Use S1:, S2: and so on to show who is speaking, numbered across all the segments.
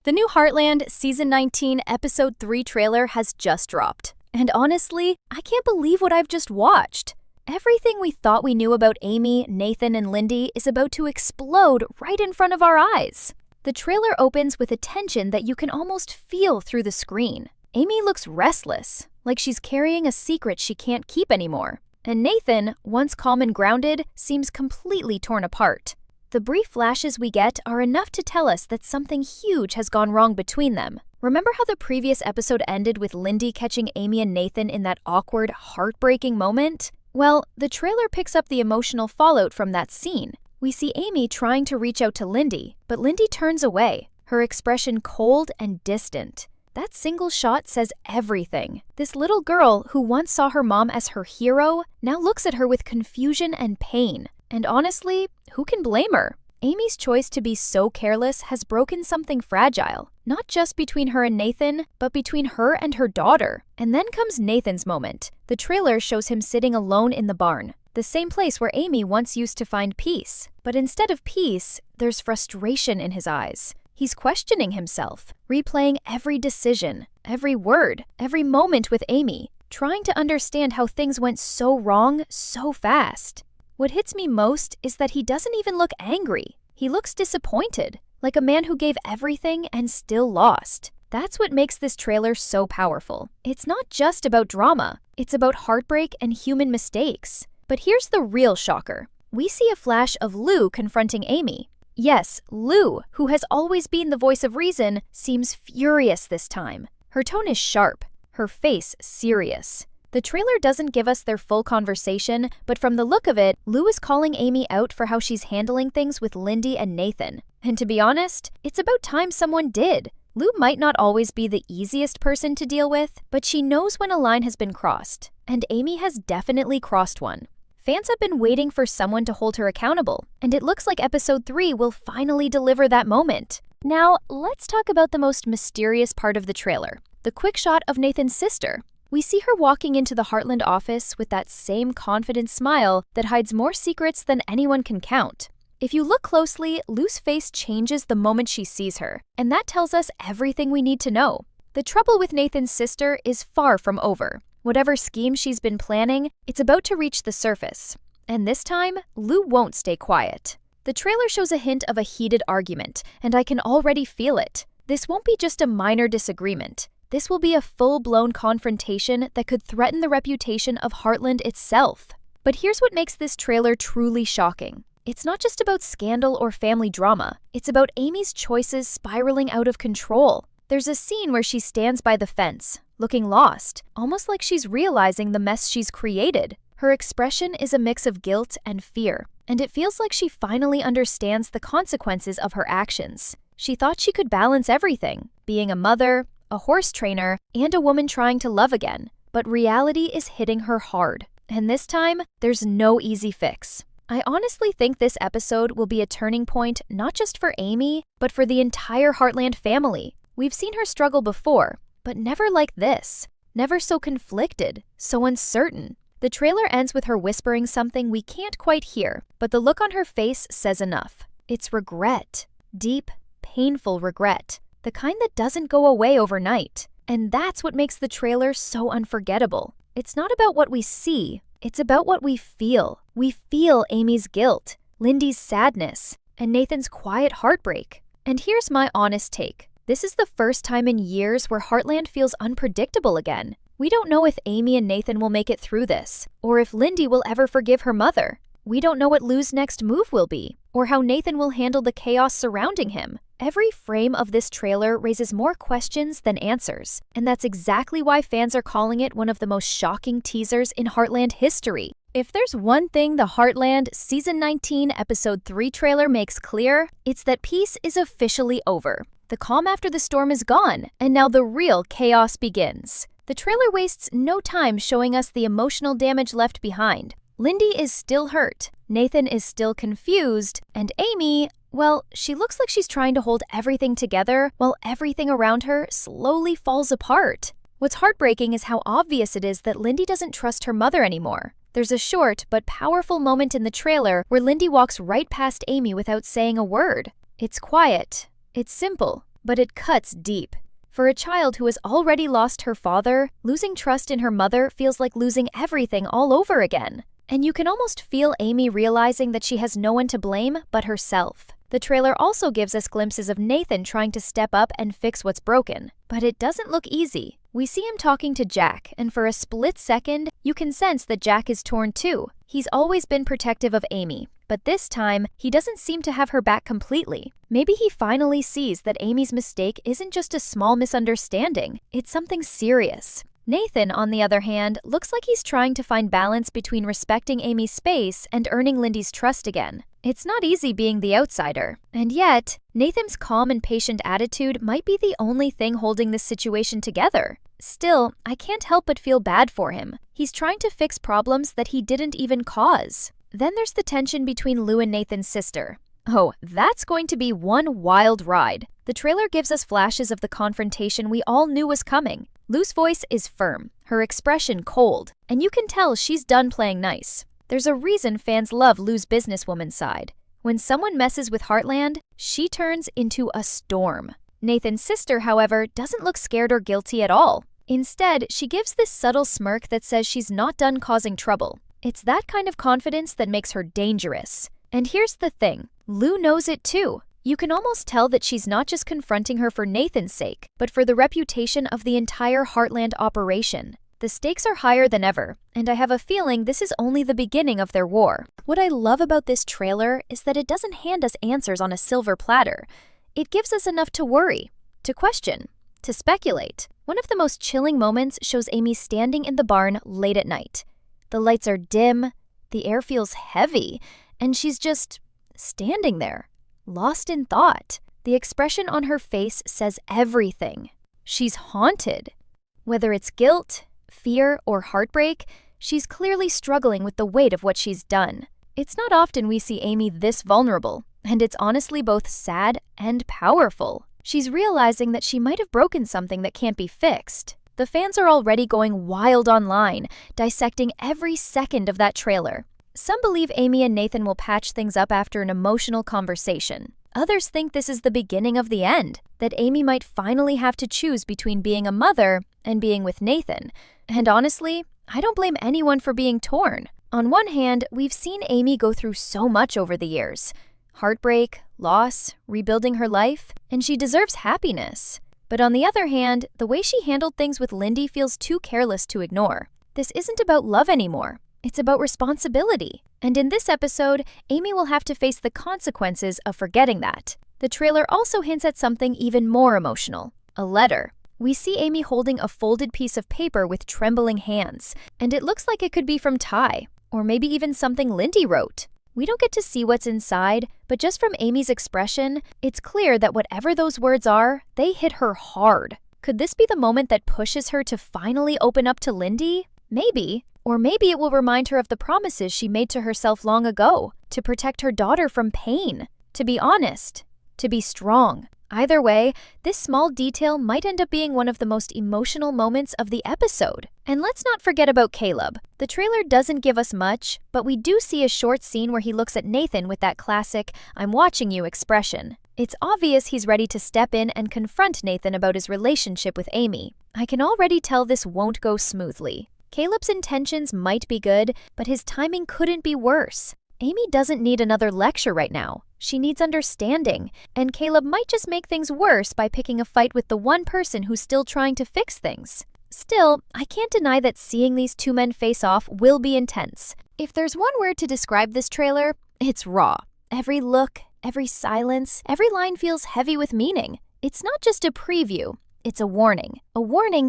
S1: The new Heartland Season 19 Episode 3 trailer has just dropped. And honestly, I can't believe what I've just watched. Everything we thought we knew about Amy, Nathan, and Lindy is about to explode right in front of our eyes. The trailer opens with a tension that you can almost feel through the screen. Amy looks restless, like she's carrying a secret she can't keep anymore. And Nathan, once calm and grounded, seems completely torn apart. The brief flashes we get are enough to tell us that something huge has gone wrong between them. Remember how the previous episode ended with Lindy catching Amy and Nathan in that awkward, heartbreaking moment? Well, the trailer picks up the emotional fallout from that scene. We see Amy trying to reach out to Lindy, but Lindy turns away, her expression cold and distant. That single shot says everything. This little girl, who once saw her mom as her hero, now looks at her with confusion and pain. And honestly, who can blame her? Amy's choice to be so careless has broken something fragile, not just between her and Nathan, but between her and her daughter. And then comes Nathan's moment. The trailer shows him sitting alone in the barn, the same place where Amy once used to find peace. But instead of peace, there's frustration in his eyes. He's questioning himself, replaying every decision, every word, every moment with Amy, trying to understand how things went so wrong so fast. What hits me most is that he doesn't even look angry. He looks disappointed, like a man who gave everything and still lost. That's what makes this trailer so powerful. It's not just about drama, it's about heartbreak and human mistakes. But here's the real shocker. We see a flash of Lou confronting Amy. Yes, Lou, who has always been the voice of reason, seems furious this time. Her tone is sharp, her face serious. The trailer doesn't give us their full conversation, but from the look of it, Lou is calling Amy out for how she's handling things with Lindy and Nathan. And to be honest, it's about time someone did. Lou might not always be the easiest person to deal with, but she knows when a line has been crossed. And Amy has definitely crossed one. Fans have been waiting for someone to hold her accountable, and it looks like Episode 3 will finally deliver that moment. Now, let's talk about the most mysterious part of the trailer, the quick shot of Nathan's sister. We see her walking into the Heartland office with that same confident smile that hides more secrets than anyone can count. If you look closely, Lou's face changes the moment she sees her, and that tells us everything we need to know. The trouble with Nathan's sister is far from over. Whatever scheme she's been planning, it's about to reach the surface. And this time, Lou won't stay quiet. The trailer shows a hint of a heated argument, and I can already feel it. This won't be just a minor disagreement. This will be a full-blown confrontation that could threaten the reputation of Heartland itself. But here's what makes this trailer truly shocking. It's not just about scandal or family drama. It's about Amy's choices spiraling out of control. There's a scene where she stands by the fence, looking lost, almost like she's realizing the mess she's created. Her expression is a mix of guilt and fear, and it feels like she finally understands the consequences of her actions. She thought she could balance everything, being a mother, a horse trainer, and a woman trying to love again. But reality is hitting her hard. And this time, there's no easy fix. I honestly think this episode will be a turning point not just for Amy, but for the entire Heartland family. We've seen her struggle before, but never like this. Never so conflicted, so uncertain. The trailer ends with her whispering something we can't quite hear, but the look on her face says enough. It's regret. Deep, painful regret. The kind that doesn't go away overnight. And that's what makes the trailer so unforgettable. It's not about what we see, it's about what we feel. We feel Amy's guilt, Lindy's sadness, and Nathan's quiet heartbreak. And here's my honest take. This is the first time in years where Heartland feels unpredictable again. We don't know if Amy and Nathan will make it through this, or if Lindy will ever forgive her mother. We don't know what Lou's next move will be, or how Nathan will handle the chaos surrounding him. Every frame of this trailer raises more questions than answers, and that's exactly why fans are calling it one of the most shocking teasers in Heartland history. If there's one thing the Heartland Season 19 Episode 3 trailer makes clear, it's that peace is officially over. The calm after the storm is gone, and now the real chaos begins. The trailer wastes no time showing us the emotional damage left behind. Lindy is still hurt, Nathan is still confused, and Amy, well, she looks like she's trying to hold everything together while everything around her slowly falls apart. What's heartbreaking is how obvious it is that Lindy doesn't trust her mother anymore. There's a short but powerful moment in the trailer where Lindy walks right past Amy without saying a word. It's quiet, it's simple, but it cuts deep. For a child who has already lost her father, losing trust in her mother feels like losing everything all over again. And you can almost feel Amy realizing that she has no one to blame but herself. The trailer also gives us glimpses of Nathan trying to step up and fix what's broken, but it doesn't look easy. We see him talking to Jack, and for a split second, you can sense that Jack is torn too. He's always been protective of Amy, but this time, he doesn't seem to have her back completely. Maybe he finally sees that Amy's mistake isn't just a small misunderstanding, it's something serious. Nathan, on the other hand, looks like he's trying to find balance between respecting Amy's space and earning Lindy's trust again. It's not easy being the outsider. And yet, Nathan's calm and patient attitude might be the only thing holding this situation together. Still, I can't help but feel bad for him. He's trying to fix problems that he didn't even cause. Then there's the tension between Lou and Nathan's sister. Oh, that's going to be one wild ride. The trailer gives us flashes of the confrontation we all knew was coming. Lou's voice is firm, her expression cold, and you can tell she's done playing nice. There's a reason fans love Lou's businesswoman side. When someone messes with Heartland, she turns into a storm. Nathan's sister, however, doesn't look scared or guilty at all. Instead, she gives this subtle smirk that says she's not done causing trouble. It's that kind of confidence that makes her dangerous. And here's the thing, Lou knows it too. You can almost tell that she's not just confronting her for Nathan's sake, but for the reputation of the entire Heartland operation. The stakes are higher than ever, and I have a feeling this is only the beginning of their war. What I love about this trailer is that it doesn't hand us answers on a silver platter. It gives us enough to worry, to question, to speculate. One of the most chilling moments shows Amy standing in the barn late at night. The lights are dim, the air feels heavy, and she's just standing there, lost in thought. The expression on her face says everything. She's haunted. Whether it's guilt, fear, or heartbreak, she's clearly struggling with the weight of what she's done. It's not often we see Amy this vulnerable, and it's honestly both sad and powerful. She's realizing that she might have broken something that can't be fixed. The fans are already going wild online, dissecting every second of that trailer. Some believe Amy and Nathan will patch things up after an emotional conversation. Others think this is the beginning of the end, that Amy might finally have to choose between being a mother and being with Nathan. And honestly, I don't blame anyone for being torn. On one hand, we've seen Amy go through so much over the years. Heartbreak, loss, rebuilding her life, and she deserves happiness. But on the other hand, the way she handled things with Lindy feels too careless to ignore. This isn't about love anymore. It's about responsibility. And in this episode, Amy will have to face the consequences of forgetting that. The trailer also hints at something even more emotional, a letter. We see Amy holding a folded piece of paper with trembling hands, and it looks like it could be from Ty, or maybe even something Lindy wrote. We don't get to see what's inside, but just from Amy's expression, it's clear that whatever those words are, they hit her hard. Could this be the moment that pushes her to finally open up to Lindy? Maybe. Or maybe it will remind her of the promises she made to herself long ago, to protect her daughter from pain, to be honest, to be strong. Either way, this small detail might end up being one of the most emotional moments of the episode. And let's not forget about Caleb. The trailer doesn't give us much, but we do see a short scene where he looks at Nathan with that classic, "I'm watching you" expression. It's obvious he's ready to step in and confront Nathan about his relationship with Amy. I can already tell this won't go smoothly. Caleb's intentions might be good, but his timing couldn't be worse. Amy doesn't need another lecture right now. She needs understanding, and Caleb might just make things worse by picking a fight with the one person who's still trying to fix things. Still, I can't deny that seeing these two men face off will be intense. If there's one word to describe this trailer, it's raw. Every look, every silence, every line feels heavy with meaning. It's not just a preview. It's a warning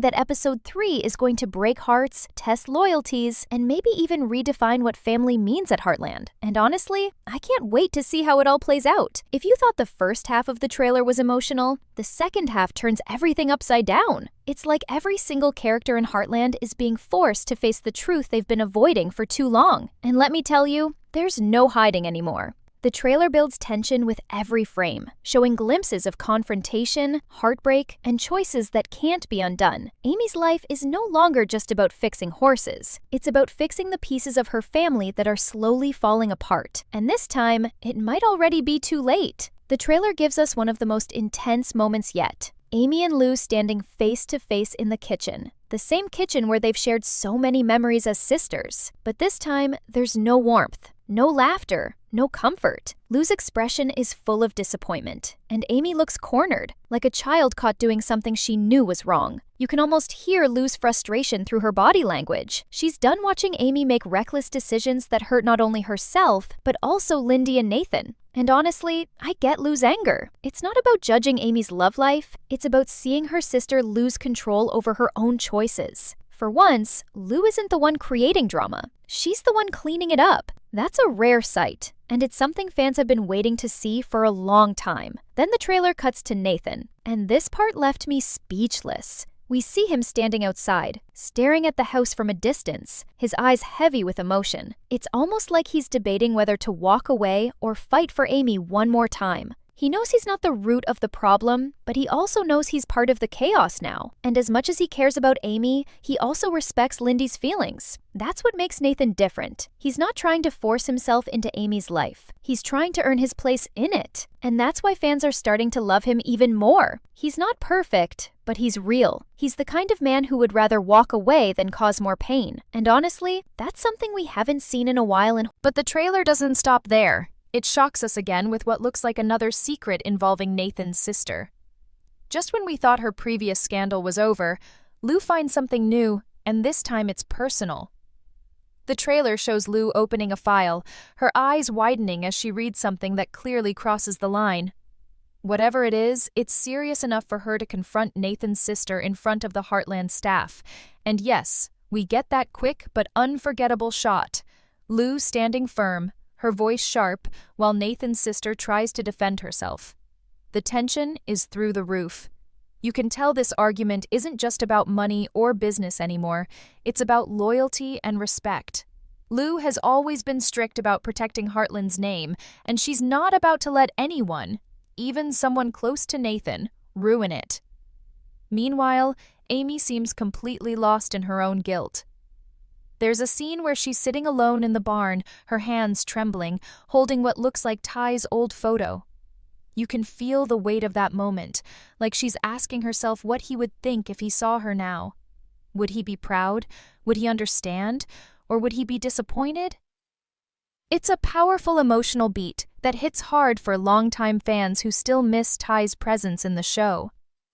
S1: that episode 3 is going to break hearts, test loyalties, and maybe even redefine what family means at Heartland. And honestly, I can't wait to see how it all plays out. If you thought the first half of the trailer was emotional, the second half turns everything upside down. It's like every single character in Heartland is being forced to face the truth they've been avoiding for too long. And let me tell you, there's no hiding anymore. The trailer builds tension with every frame, showing glimpses of confrontation, heartbreak, and choices that can't be undone. Amy's life is no longer just about fixing horses. It's about fixing the pieces of her family that are slowly falling apart. And this time, it might already be too late. The trailer gives us one of the most intense moments yet. Amy and Lou standing face to face in the kitchen. The same kitchen where they've shared so many memories as sisters. But this time, there's no warmth, no laughter, no comfort. Lou's expression is full of disappointment, and Amy looks cornered, like a child caught doing something she knew was wrong. You can almost hear Lou's frustration through her body language. She's done watching Amy make reckless decisions that hurt not only herself, but also Lindy and Nathan. And honestly, I get Lou's anger. It's not about judging Amy's love life, it's about seeing her sister lose control over her own choices. For once, Lou isn't the one creating drama. She's the one cleaning it up. That's a rare sight, and it's something fans have been waiting to see for a long time. Then the trailer cuts to Nathan, and this part left me speechless. We see him standing outside, staring at the house from a distance, his eyes heavy with emotion. It's almost like he's debating whether to walk away or fight for Amy one more time. He knows he's not the root of the problem, but he also knows he's part of the chaos now. And as much as he cares about Amy, he also respects Lindy's feelings. That's what makes Nathan different. He's not trying to force himself into Amy's life. He's trying to earn his place in it. And that's why fans are starting to love him even more. He's not perfect, but he's real. He's the kind of man who would rather walk away than cause more pain. And honestly, that's something we haven't seen in a while. But the trailer doesn't stop there. It shocks us again with what looks like another secret involving Nathan's sister. Just when we thought her previous scandal was over, Lou finds something new, and this time it's personal. The trailer shows Lou opening a file, her eyes widening as she reads something that clearly crosses the line. Whatever it is, it's serious enough for her to confront Nathan's sister in front of the Heartland staff. And yes, we get that quick but unforgettable shot. Lou standing firm, her voice sharp, while Nathan's sister tries to defend herself. The tension is through the roof. You can tell this argument isn't just about money or business anymore, it's about loyalty and respect. Lou has always been strict about protecting Heartland's name, and she's not about to let anyone, even someone close to Nathan, ruin it. Meanwhile, Amy seems completely lost in her own guilt. There's a scene where she's sitting alone in the barn, her hands trembling, holding what looks like Ty's old photo. You can feel the weight of that moment, like she's asking herself what he would think if he saw her now. Would he be proud? Would he understand? Or would he be disappointed? It's a powerful emotional beat that hits hard for longtime fans who still miss Ty's presence in the show.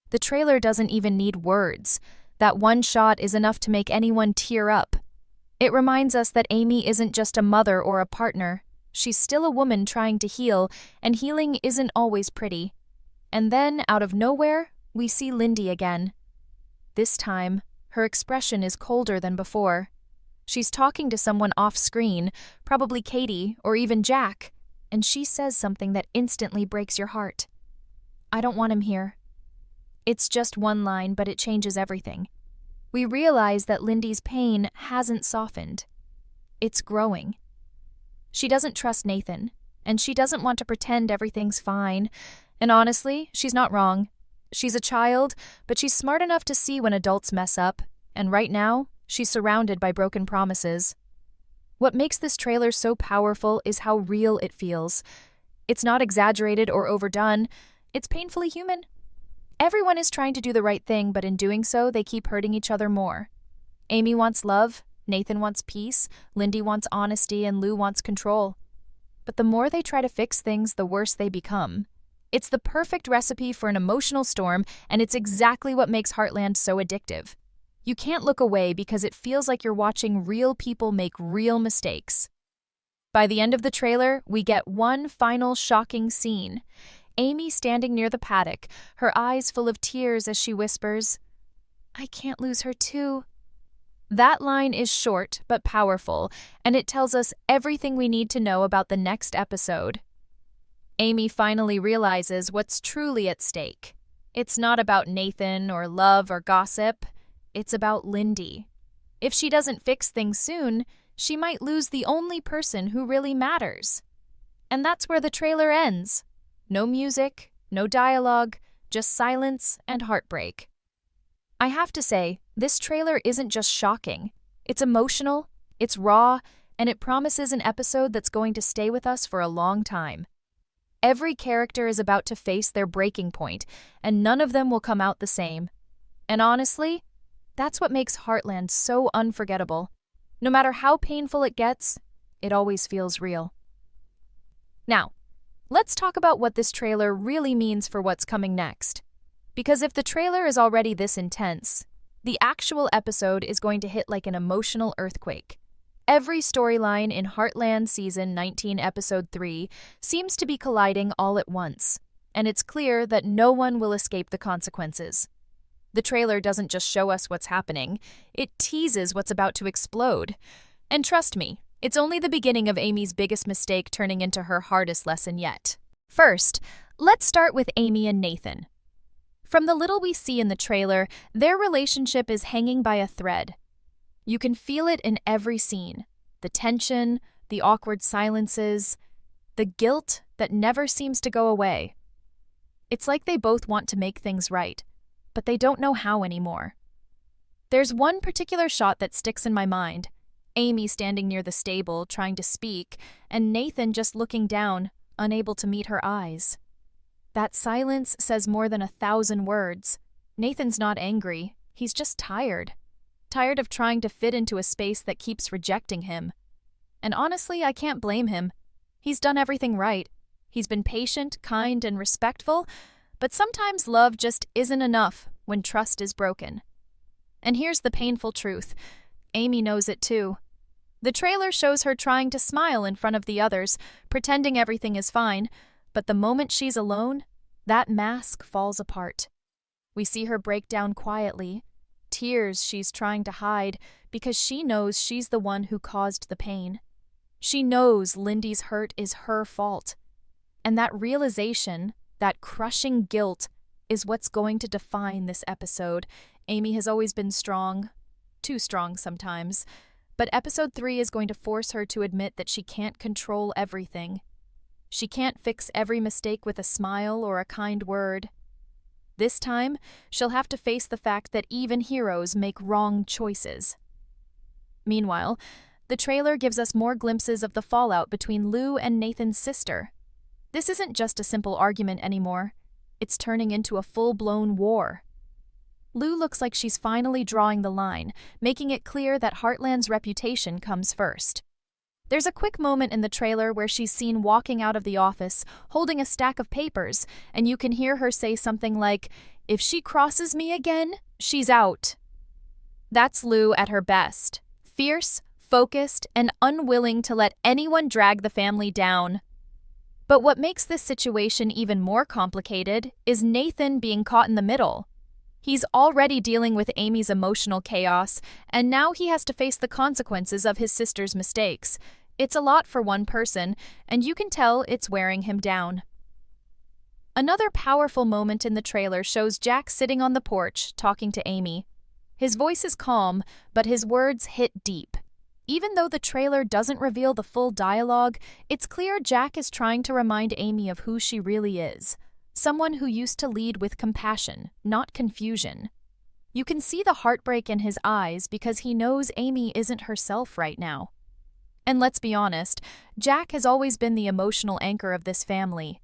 S1: The trailer doesn't even need words. That one shot is enough to make anyone tear up. It reminds us that Amy isn't just a mother or a partner. She's still a woman trying to heal, and healing isn't always pretty. And then, out of nowhere, we see Lindy again. This time, her expression is colder than before. She's talking to someone off-screen, probably Katie or even Jack, and she says something that instantly breaks your heart. "I don't want him here." It's just one line, but it changes everything. We realize that Lindy's pain hasn't softened. It's growing. She doesn't trust Nathan, and she doesn't want to pretend everything's fine. And honestly, she's not wrong. She's a child, but she's smart enough to see when adults mess up, and right now, she's surrounded by broken promises. What makes this trailer so powerful is how real it feels. It's not exaggerated or overdone. It's painfully human. Everyone is trying to do the right thing, but in doing so, they keep hurting each other more. Amy wants love, Nathan wants peace, Lindy wants honesty, and Lou wants control. But the more they try to fix things, the worse they become. It's the perfect recipe for an emotional storm, and it's exactly what makes Heartland so addictive. You can't look away because it feels like you're watching real people make real mistakes. By the end of the trailer, we get one final shocking scene. Amy standing near the paddock, her eyes full of tears as she whispers, "I can't lose her too." That line is short but powerful, and it tells us everything we need to know about the next episode. Amy finally realizes what's truly at stake. It's not about Nathan or love or gossip. It's about Lindy. If she doesn't fix things soon, she might lose the only person who really matters. And that's where the trailer ends. No music, no dialogue, just silence and heartbreak. I have to say, this trailer isn't just shocking. It's emotional, it's raw, and it promises an episode that's going to stay with us for a long time. Every character is about to face their breaking point, and none of them will come out the same. And honestly, that's what makes Heartland so unforgettable. No matter how painful it gets, it always feels real. Now, let's talk about what this trailer really means for what's coming next. Because if the trailer is already this intense, the actual episode is going to hit like an emotional earthquake. Every storyline in Heartland Season 19, Episode 3 seems to be colliding all at once, and it's clear that no one will escape the consequences. The trailer doesn't just show us what's happening, it teases what's about to explode. And trust me, it's only the beginning of Amy's biggest mistake turning into her hardest lesson yet. First, let's start with Amy and Nathan. From the little we see in the trailer, their relationship is hanging by a thread. You can feel it in every scene. The tension, the awkward silences, the guilt that never seems to go away. It's like they both want to make things right, but they don't know how anymore. There's one particular shot that sticks in my mind. Amy standing near the stable, trying to speak, and Nathan just looking down, unable to meet her eyes. That silence says more than 1,000 words. Nathan's not angry, he's just tired. Tired of trying to fit into a space that keeps rejecting him. And honestly, I can't blame him. He's done everything right. He's been patient, kind, and respectful, but sometimes love just isn't enough when trust is broken. And here's the painful truth. Amy knows it too. The trailer shows her trying to smile in front of the others, pretending everything is fine, but the moment she's alone, that mask falls apart. We see her break down quietly, tears she's trying to hide because she knows she's the one who caused the pain. She knows Lindy's hurt is her fault. And that realization, that crushing guilt, is what's going to define this episode. Amy has always been strong, too strong sometimes, but episode 3 is going to force her to admit that she can't control everything. She can't fix every mistake with a smile or a kind word. This time, she'll have to face the fact that even heroes make wrong choices. Meanwhile, the trailer gives us more glimpses of the fallout between Lou and Nathan's sister. This isn't just a simple argument anymore. It's turning into a full-blown war. Lou looks like she's finally drawing the line, making it clear that Heartland's reputation comes first. There's a quick moment in the trailer where she's seen walking out of the office, holding a stack of papers, and you can hear her say something like, "If she crosses me again, she's out." That's Lou at her best. Fierce, focused, and unwilling to let anyone drag the family down. But what makes this situation even more complicated is Nathan being caught in the middle. He's already dealing with Amy's emotional chaos, and now he has to face the consequences of his sister's mistakes. It's a lot for one person, and you can tell it's wearing him down. Another powerful moment in the trailer shows Jack sitting on the porch, talking to Amy. His voice is calm, but his words hit deep. Even though the trailer doesn't reveal the full dialogue, it's clear Jack is trying to remind Amy of who she really is. Someone who used to lead with compassion, not confusion. You can see the heartbreak in his eyes because he knows Amy isn't herself right now. And let's be honest, Jack has always been the emotional anchor of this family.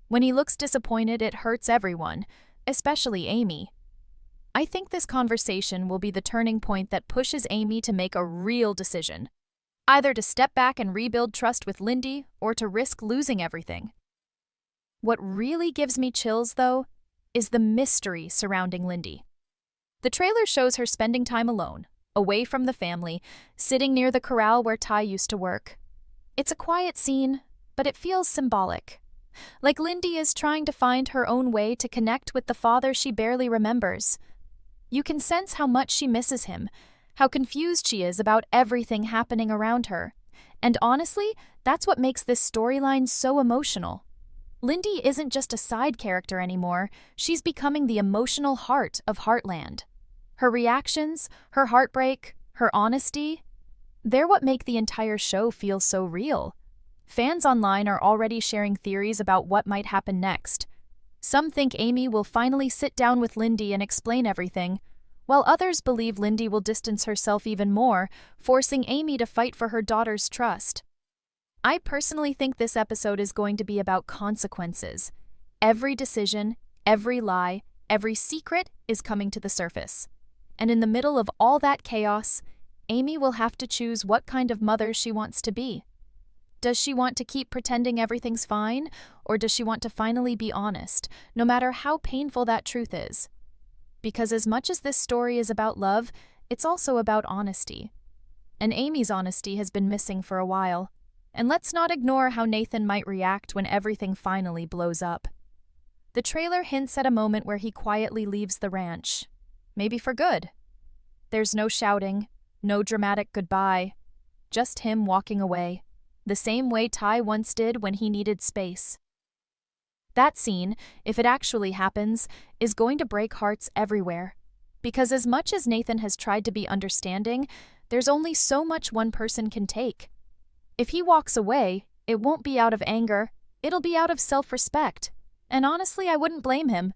S1: When he looks disappointed, it hurts everyone, especially Amy. I think this conversation will be the turning point that pushes Amy to make a real decision. Either to step back and rebuild trust with Lindy, or to risk losing everything. What really gives me chills, though, is the mystery surrounding Lindy. The trailer shows her spending time alone, away from the family, sitting near the corral where Ty used to work. It's a quiet scene, but it feels symbolic. Like Lindy is trying to find her own way to connect with the father she barely remembers. You can sense how much she misses him, how confused she is about everything happening around her. And honestly, that's what makes this storyline so emotional. Lindy isn't just a side character anymore, she's becoming the emotional heart of Heartland. Her reactions, her heartbreak, her honesty, they're what make the entire show feel so real. Fans online are already sharing theories about what might happen next. Some think Amy will finally sit down with Lindy and explain everything, while others believe Lindy will distance herself even more, forcing Amy to fight for her daughter's trust. I personally think this episode is going to be about consequences. Every decision, every lie, every secret is coming to the surface. And in the middle of all that chaos, Amy will have to choose what kind of mother she wants to be. Does she want to keep pretending everything's fine, or does she want to finally be honest, no matter how painful that truth is? Because as much as this story is about love, it's also about honesty. And Amy's honesty has been missing for a while. And let's not ignore how Nathan might react when everything finally blows up. The trailer hints at a moment where he quietly leaves the ranch. Maybe for good. There's no shouting, no dramatic goodbye, just him walking away, the same way Ty once did when he needed space. That scene, if it actually happens, is going to break hearts everywhere. Because as much as Nathan has tried to be understanding, there's only so much one person can take. If he walks away, it won't be out of anger, it'll be out of self-respect. And honestly, I wouldn't blame him.